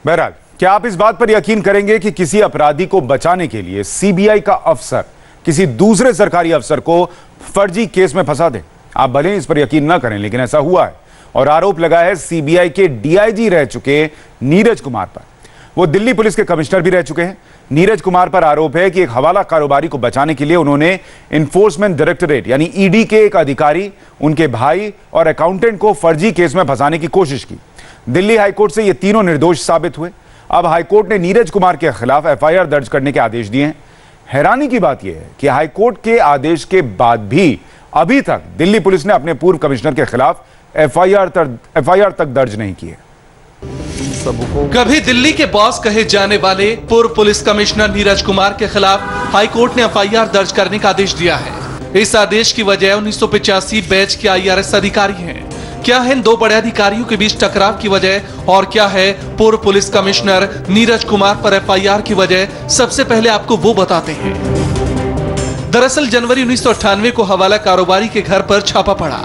बहरहाल, क्या आप इस बात पर यकीन करेंगे कि किसी अपराधी को बचाने के लिए सीबीआई का अफसर किसी दूसरे सरकारी अफसर को फर्जी केस में फंसा दे? आप भले इस पर यकीन ना करें, लेकिन ऐसा हुआ है और आरोप लगा है सीबीआई के डीआईजी रह चुके नीरज कुमार पर। वो दिल्ली पुलिस के कमिश्नर भी रह चुके हैं। नीरज कुमार पर आरोप है कि एक हवाला कारोबारी को बचाने के लिए उन्होंने एनफोर्समेंट डायरेक्टरेट यानी ईडी के एक अधिकारी, उनके भाई और अकाउंटेंट को फर्जी केस में फंसाने की कोशिश की। दिल्ली हाईकोर्ट से ये तीनों निर्दोष साबित हुए। अब हाईकोर्ट ने नीरज कुमार के खिलाफ एफआईआर दर्ज करने के आदेश दिए हैं। हैरानी की बात यह है कि हाईकोर्ट के आदेश के बाद भी अभी तक दिल्ली पुलिस ने अपने पूर्व कमिश्नर के खिलाफ एफआईआर तक दर्ज नहीं की है। कभी दिल्ली के बॉस कहे जाने वाले पूर्व पुलिस कमिश्नर नीरज कुमार के खिलाफ हाईकोर्ट ने एफआईआर दर्ज करने का आदेश दिया है। इस आदेश की वजह 1985 बैच के आईआरएस अधिकारी हैं। क्या है इन दो बड़े अधिकारियों के बीच टकराव की वजह और क्या है पूर्व पुलिस कमिश्नर नीरज कुमार पर एफआईआर की वजह, सबसे पहले आपको वो बताते हैं। दरअसल जनवरी 1998 को हवाला कारोबारी के घर पर छापा पड़ा।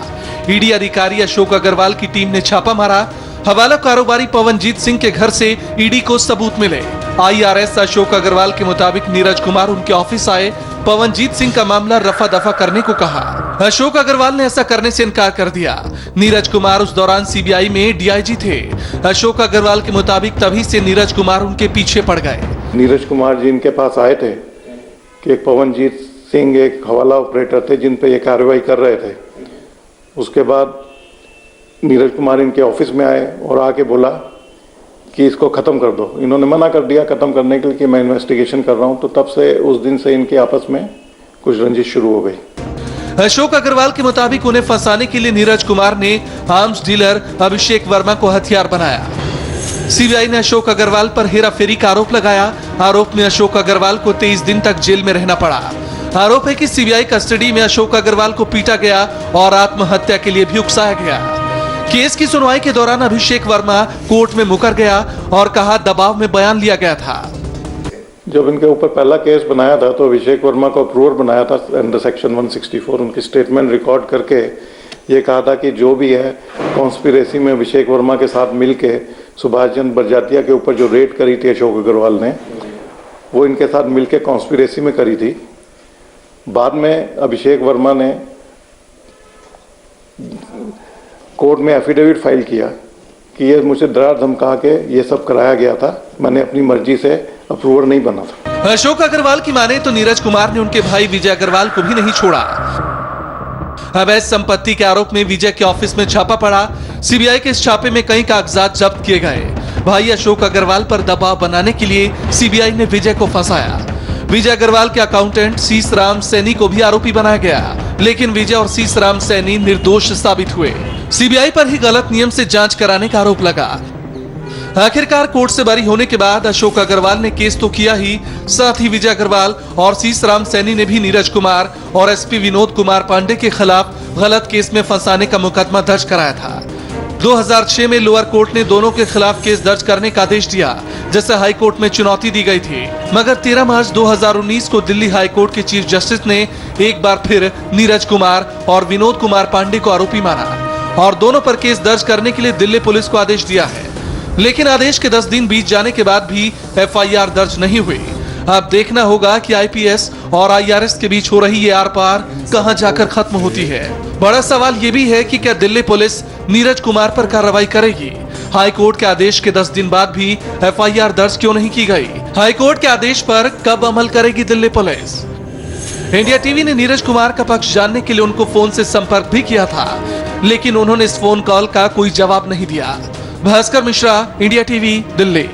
ईडी अधिकारी अशोक अग्रवाल की टीम ने छापा मारा। हवाला कारोबारी पवनजीत सिंह के घर से ईडी को सबूत मिले। आईआरएस अशोक अग्रवाल के मुताबिक नीरज कुमार उनके ऑफिस आए, पवनजीत सिंह का मामला रफा दफा करने को कहा। अशोक अग्रवाल ने ऐसा करने से इनकार कर दिया। नीरज कुमार उस दौरान सीबीआई में डीआईजी थे। अशोक अग्रवाल के मुताबिक तभी से नीरज कुमार उनके पीछे पड़ गए। नीरज कुमार जी इनके पास आए थे कि पवनजीत सिंह एक हवाला ऑपरेटर थे जिन पे ये कार्रवाई कर रहे थे। उसके बाद नीरज कुमार इनके ऑफिस में आए और आके बोला कि इसको खत्म कर दो। इन्होंने मना कर दिया खत्म करने के लिए कि मैं इन्वेस्टिगेशन कर रहा हूं। तो तब से उस दिन से इनके आपस में कुछ रंजिश शुरू हो गई। अशोक अग्रवाल के मुताबिक उन्हें फंसाने के लिए नीरज कुमार ने आर्म्स डीलर अभिषेक वर्मा को हथियार बनाया। सीबीआई ने अशोक अग्रवाल पर हेराफेरी का आरोप लगाया। आरोप में अशोक अग्रवाल को 23 दिन तक जेल में रहना पड़ा। आरोप है कि सीबीआई कस्टडी में अशोक अग्रवाल को पीटा गया और आत्महत्या के लिए भी उकसाया गया। केस की सुनवाई के दौरान अभिषेक वर्मा कोर्ट में मुकर गया और कहा दबाव में बयान लिया गया था। जब इनके ऊपर पहला केस बनाया था तो अभिषेक वर्मा को अप्रूवर बनाया था अंडर सेक्शन 164। उनकी स्टेटमेंट रिकॉर्ड करके ये कहा था कि जो भी है कॉन्स्पिरेसी में अभिषेक वर्मा के साथ मिलके सुभाष चंद्र बरजातिया के ऊपर जो रेड करी थी अशोक अग्रवाल ने, वो इनके साथ मिलके कॉन्स्पिरेसी में करी थी। बाद में अभिषेक वर्मा ने कोर्ट में एफिडेविट फाइल किया कि ये मुझे डरा धमका के ये सब कराया गया था, मैंने अपनी मर्जी से अप्रूवर नहीं बना था। अशोक अग्रवाल की माने तो नीरज कुमार ने उनके भाई विजय अग्रवाल को भी नहीं छोड़ा। अवैध संपत्ति के आरोप में विजय के ऑफिस में छापा पड़ा। सीबीआई के इस छापे में कई कागजात जब्त किए गए। भाई अशोक अग्रवाल पर दबाव बनाने के लिए सीबीआई ने विजय को फंसाया। विजय अग्रवाल के अकाउंटेंट सीस राम सैनी को भी आरोपी बनाया गया, लेकिन विजय और सीस राम सैनी निर्दोष साबित हुए। सीबीआई पर ही गलत नियम से जांच कराने का आरोप लगा। आखिरकार कोर्ट से बरी होने के बाद अशोक अग्रवाल ने केस तो किया ही, साथ ही विजय अग्रवाल और सीस राम सैनी ने भी नीरज कुमार और एसपी विनोद कुमार पांडे के खिलाफ गलत केस में फंसाने का मुकदमा दर्ज कराया था। 2006 में लोअर कोर्ट ने दोनों के खिलाफ केस दर्ज करने का आदेश दिया, जिसे हाई कोर्ट में चुनौती दी गई थी। मगर 13 मार्च 2019 को दिल्ली हाई कोर्ट के चीफ जस्टिस ने एक बार फिर नीरज कुमार और विनोद कुमार पांडे को आरोपी माना और दोनों पर केस दर्ज करने के लिए दिल्ली पुलिस को आदेश दिया है। लेकिन आदेश के 10 दिन बीत जाने के बाद भी एफआईआर दर्ज नहीं हुई। अब देखना होगा कि आईपीएस और आईआरएस के बीच हो रही ये आर पार कहां जाकर खत्म होती है। बड़ा सवाल ये भी है कि क्या दिल्ली पुलिस नीरज कुमार पर कार्रवाई करेगी? हाई कोर्ट के आदेश के 10 दिन बाद भी एफआईआर दर्ज क्यों नहीं की गई? हाई कोर्ट के आदेश पर कब अमल करेगी दिल्ली पुलिस? इंडिया टीवी ने नीरज कुमार का पक्ष जानने के लिए उनको फोन से संपर्क भी किया था, लेकिन उन्होंने इस फोन कॉल का कोई जवाब नहीं दिया। Bhaskar Mishra, India TV, Delhi.